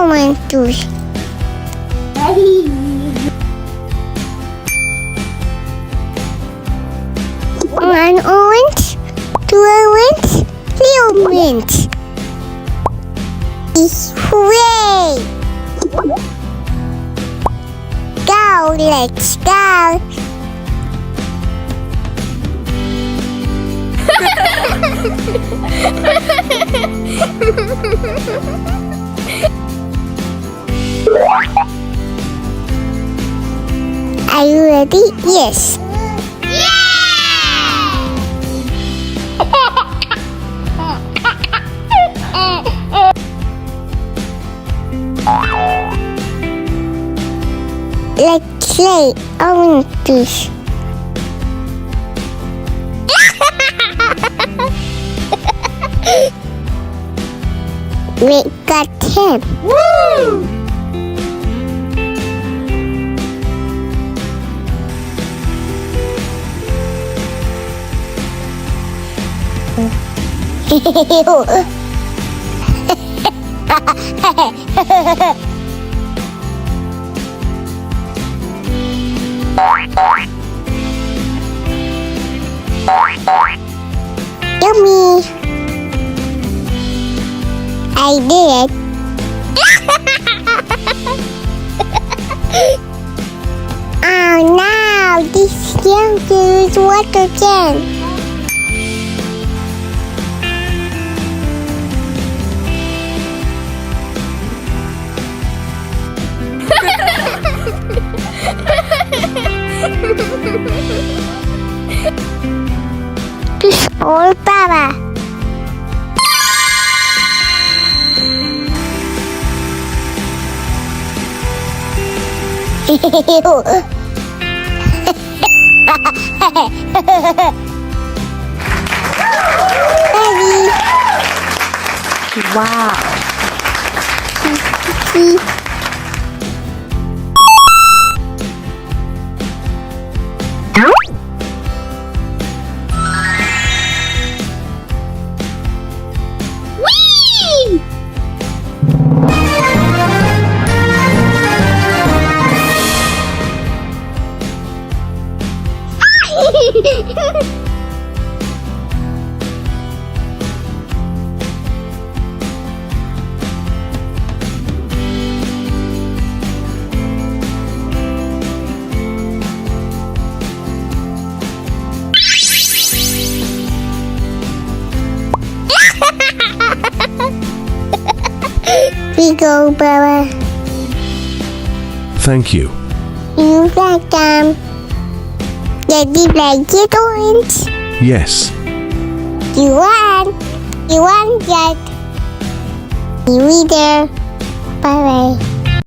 orange. One orange, two orange, three orange. Hooray! Go, let's go. Are you ready? Yes. Let's play orange. We got him. Woo! Yummy. I did. Oh no, this young girl is what again? To school, Baba. Ready? Wow. We go, Baba. Thank you. You're welcome. Did you like it, Orange? Yes. You won. You won, Jack. See you later. Bye-bye.